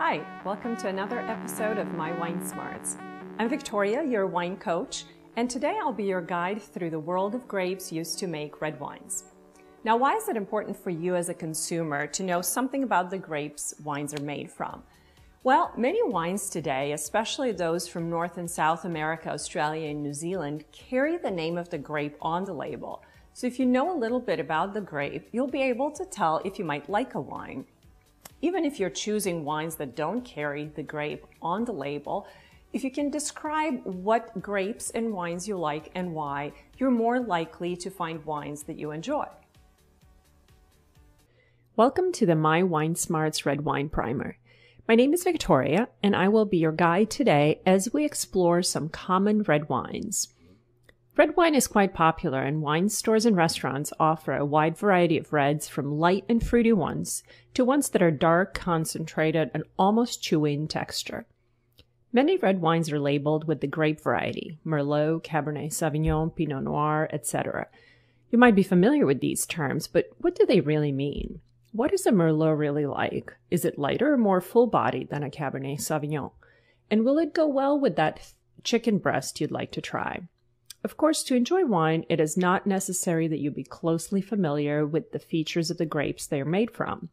Hi, welcome to another episode of My Wine Smarts. I'm Victoria, your wine coach, and today I'll be your guide through the world of grapes used to make red wines. Now, why is it important for you as a consumer to know something about the grapes wines are made from? Well, many wines today, especially those from North and South America, Australia, and New Zealand, carry the name of the grape on the label. So if you know a little bit about the grape, you'll be able to tell if you might like a wine. Even if you're choosing wines that don't carry the grape on the label, if you can describe what grapes and wines you like and why, you're more likely to find wines that you enjoy. Welcome to the My Wine Smarts Red Wine Primer. My name is Victoria, and I will be your guide today as we explore some common red wines. Red wine is quite popular, and wine stores and restaurants offer a wide variety of reds, from light and fruity ones to ones that are dark, concentrated, and almost chewy in texture. Many red wines are labeled with the grape variety: Merlot, Cabernet Sauvignon, Pinot Noir, etc. You might be familiar with these terms, but what do they really mean? What is a Merlot really like? Is it lighter or more full-bodied than a Cabernet Sauvignon? And will it go well with that chicken breast you'd like to try? Of course, to enjoy wine, it is not necessary that you be closely familiar with the features of the grapes they are made from.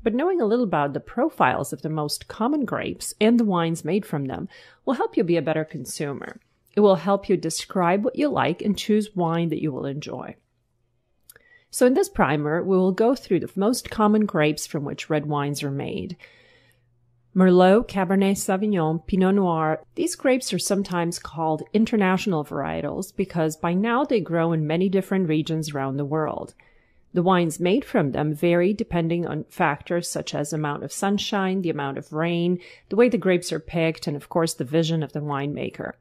But knowing a little about the profiles of the most common grapes and the wines made from them will help you be a better consumer. It will help you describe what you like and choose wine that you will enjoy. So in this primer, we will go through the most common grapes from which red wines are made. Merlot, Cabernet Sauvignon, Pinot Noir. These grapes are sometimes called international varietals because by now they grow in many different regions around the world. The wines made from them vary depending on factors such as amount of sunshine, the amount of rain, the way the grapes are picked, and of course the vision of the winemaker.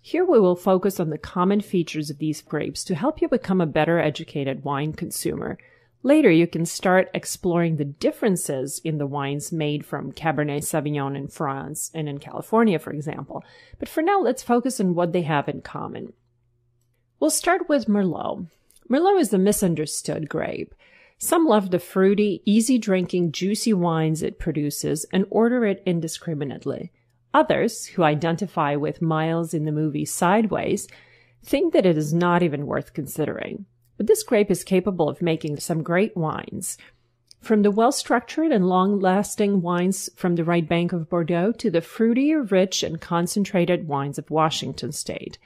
Here we will focus on the common features of these grapes to help you become a better educated wine consumer. Later, you can start exploring the differences in the wines made from Cabernet Sauvignon in France and in California, for example. But for now, let's focus on what they have in common. We'll start with Merlot. Merlot is the misunderstood grape. Some love the fruity, easy-drinking, juicy wines it produces and order it indiscriminately. Others, who identify with Miles in the movie Sideways, think that it is not even worth considering. But this grape is capable of making some great wines. From the well-structured and long-lasting wines from the right bank of Bordeaux to the fruity, rich, and concentrated wines of Washington State.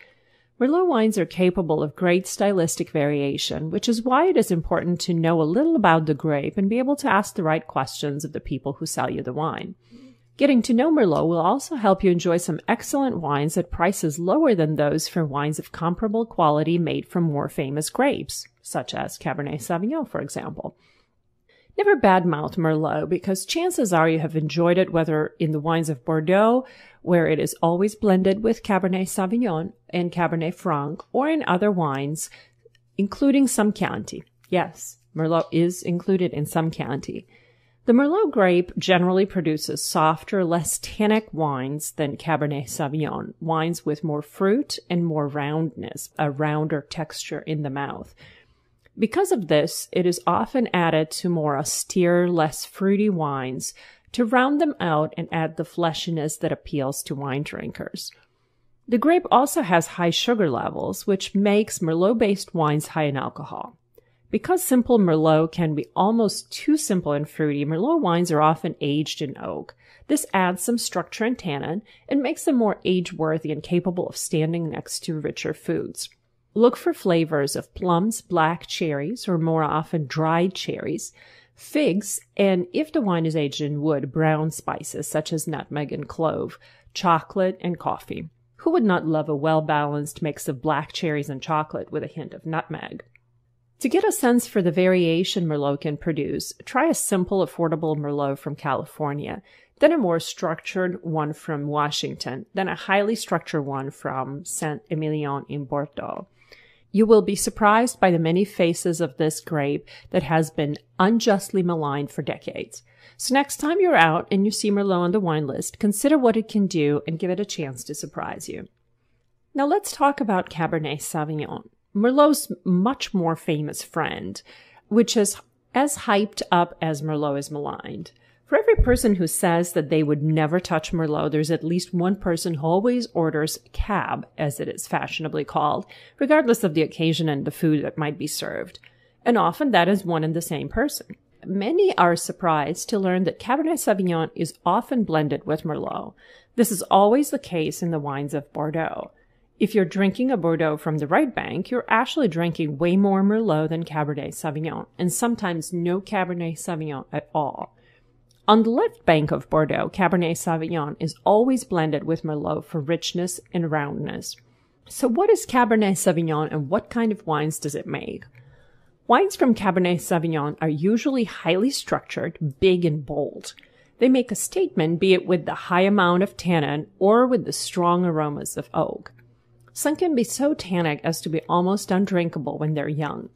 Merlot wines are capable of great stylistic variation, which is why it is important to know a little about the grape and be able to ask the right questions of the people who sell you the wine. Getting to know Merlot will also help you enjoy some excellent wines at prices lower than those for wines of comparable quality made from more famous grapes, such as Cabernet Sauvignon, for example. Never badmouth Merlot, because chances are you have enjoyed it whether in the wines of Bordeaux, where it is always blended with Cabernet Sauvignon and Cabernet Franc, or in other wines, including some Chianti. Yes, Merlot is included in some Chianti. The Merlot grape generally produces softer, less tannic wines than Cabernet Sauvignon, wines with more fruit and more roundness, a rounder texture in the mouth. Because of this, it is often added to more austere, less fruity wines to round them out and add the fleshiness that appeals to wine drinkers. The grape also has high sugar levels, which makes Merlot-based wines high in alcohol. Because simple Merlot can be almost too simple and fruity, Merlot wines are often aged in oak. This adds some structure and tannin and makes them more age-worthy and capable of standing next to richer foods. Look for flavors of plums, black cherries, or more often dried cherries, figs, and if the wine is aged in wood, brown spices such as nutmeg and clove, chocolate, and coffee. Who would not love a well-balanced mix of black cherries and chocolate with a hint of nutmeg? To get a sense for the variation Merlot can produce, try a simple, affordable Merlot from California, then a more structured one from Washington, then a highly structured one from Saint-Emilion in Bordeaux. You will be surprised by the many faces of this grape that has been unjustly maligned for decades. So next time you're out and you see Merlot on the wine list, consider what it can do and give it a chance to surprise you. Now let's talk about Cabernet Sauvignon. Merlot's much more famous friend, which is as hyped up as Merlot is maligned. For every person who says that they would never touch Merlot, there's at least one person who always orders cab, as it is fashionably called, regardless of the occasion and the food that might be served. And often that is one and the same person. Many are surprised to learn that Cabernet Sauvignon is often blended with Merlot. This is always the case in the wines of Bordeaux. If you're drinking a Bordeaux from the right bank, you're actually drinking way more Merlot than Cabernet Sauvignon, and sometimes no Cabernet Sauvignon at all. On the left bank of Bordeaux, Cabernet Sauvignon is always blended with Merlot for richness and roundness. So what is Cabernet Sauvignon and what kind of wines does it make? Wines from Cabernet Sauvignon are usually highly structured, big and bold. They make a statement, be it with the high amount of tannin or with the strong aromas of oak. Some can be so tannic as to be almost undrinkable when they're young.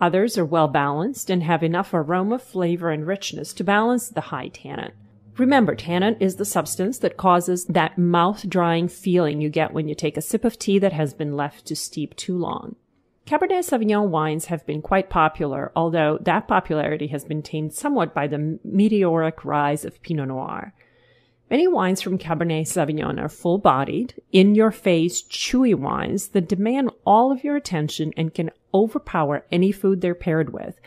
Others are well balanced and have enough aroma, flavor, and richness to balance the high tannin. Remember, tannin is the substance that causes that mouth-drying feeling you get when you take a sip of tea that has been left to steep too long. Cabernet Sauvignon wines have been quite popular, although that popularity has been tamed somewhat by the meteoric rise of Pinot Noir. Many wines from Cabernet Sauvignon are full-bodied, in-your-face, chewy wines that demand all of your attention and can overpower any food they're paired with.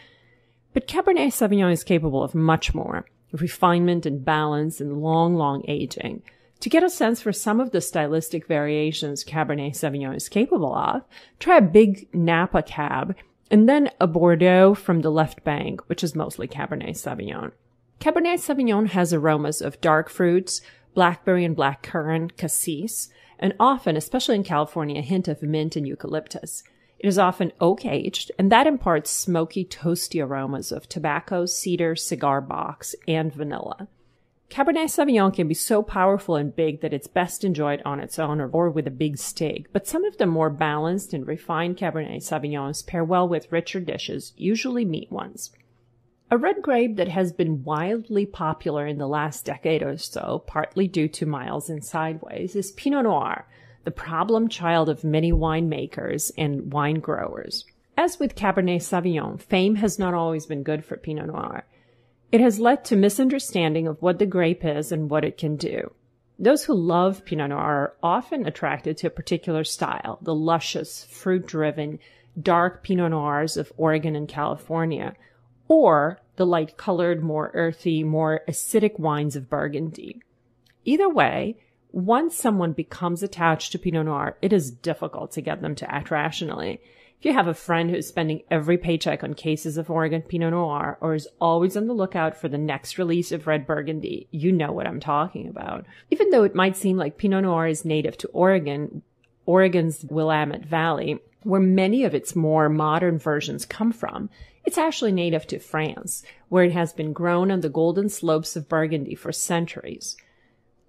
But Cabernet Sauvignon is capable of much more: refinement and balance and long aging. To get a sense for some of the stylistic variations Cabernet Sauvignon is capable of, try a big Napa Cab and then a Bordeaux from the left bank, which is mostly Cabernet Sauvignon. Cabernet Sauvignon has aromas of dark fruits, blackberry and blackcurrant, cassis, and often, especially in California, a hint of mint and eucalyptus. It is often oak-aged, and that imparts smoky, toasty aromas of tobacco, cedar, cigar box, and vanilla. Cabernet Sauvignon can be so powerful and big that it's best enjoyed on its own or with a big steak, but some of the more balanced and refined Cabernet Sauvignons pair well with richer dishes, usually meat ones. A red grape that has been wildly popular in the last decade or so, partly due to Miles and Sideways, is Pinot Noir, the problem child of many winemakers and wine growers. As with Cabernet Sauvignon, fame has not always been good for Pinot Noir. It has led to misunderstanding of what the grape is and what it can do. Those who love Pinot Noir are often attracted to a particular style, the luscious, fruit-driven, dark Pinot Noirs of Oregon and California, or the light-colored, more earthy, more acidic wines of Burgundy. Either way, once someone becomes attached to Pinot Noir, it is difficult to get them to act rationally. If you have a friend who's spending every paycheck on cases of Oregon Pinot Noir or is always on the lookout for the next release of Red Burgundy, you know what I'm talking about. Even though it might seem like Pinot Noir is native to Oregon, Oregon's Willamette Valley, where many of its more modern versions come from, it's actually native to France, where it has been grown on the golden slopes of Burgundy for centuries.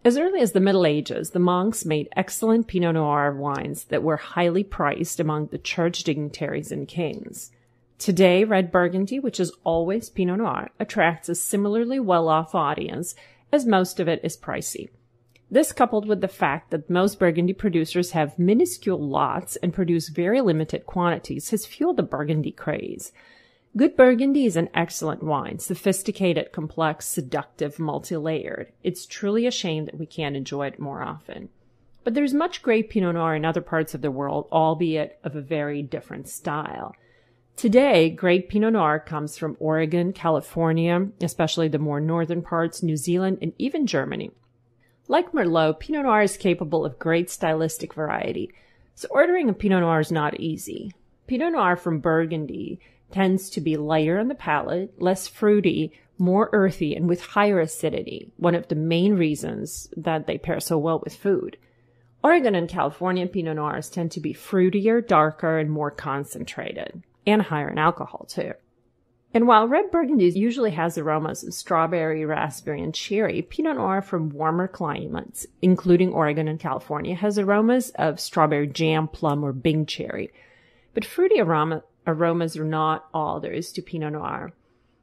As early as the Middle Ages, the monks made excellent Pinot Noir wines that were highly priced among the church dignitaries and kings. Today, Red Burgundy, which is always Pinot Noir, attracts a similarly well-off audience, as most of it is pricey. This, coupled with the fact that most Burgundy producers have minuscule lots and produce very limited quantities, has fueled the Burgundy craze. Good Burgundy is an excellent wine, sophisticated, complex, seductive, multi-layered. It's truly a shame that we can't enjoy it more often. But there's much great Pinot Noir in other parts of the world, albeit of a very different style. Today, great Pinot Noir comes from Oregon, California, especially the more northern parts, New Zealand, and even Germany. Like Merlot, Pinot Noir is capable of great stylistic variety, so ordering a Pinot Noir is not easy. Pinot Noir from Burgundy tends to be lighter on the palate, less fruity, more earthy, and with higher acidity, one of the main reasons that they pair so well with food. Oregon and California Pinot Noirs tend to be fruitier, darker, and more concentrated, and higher in alcohol too. And while Red Burgundy usually has aromas of strawberry, raspberry, and cherry, Pinot Noir from warmer climates, including Oregon and California, has aromas of strawberry jam, plum, or Bing cherry. But fruity aromas are not all there is to Pinot Noir.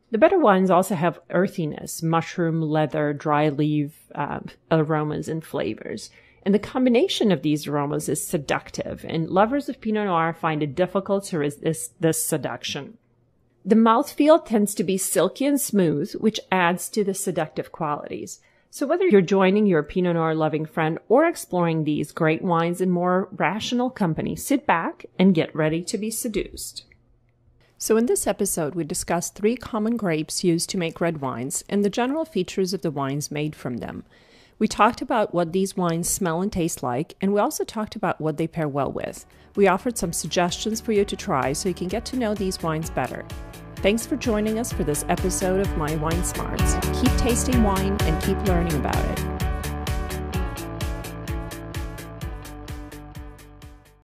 The better wines also have earthiness, mushroom, leather, dry leaf aromas and flavors. And the combination of these aromas is seductive, and lovers of Pinot Noir find it difficult to resist this seduction. The mouthfeel tends to be silky and smooth, which adds to the seductive qualities. So whether you're joining your Pinot Noir loving friend or exploring these great wines in more rational company, sit back and get ready to be seduced. So in this episode, we discussed 3 common grapes used to make red wines and the general features of the wines made from them. We talked about what these wines smell and taste like, and we also talked about what they pair well with. We offered some suggestions for you to try so you can get to know these wines better. Thanks for joining us for this episode of My Wine Smarts. Keep tasting wine and keep learning about it.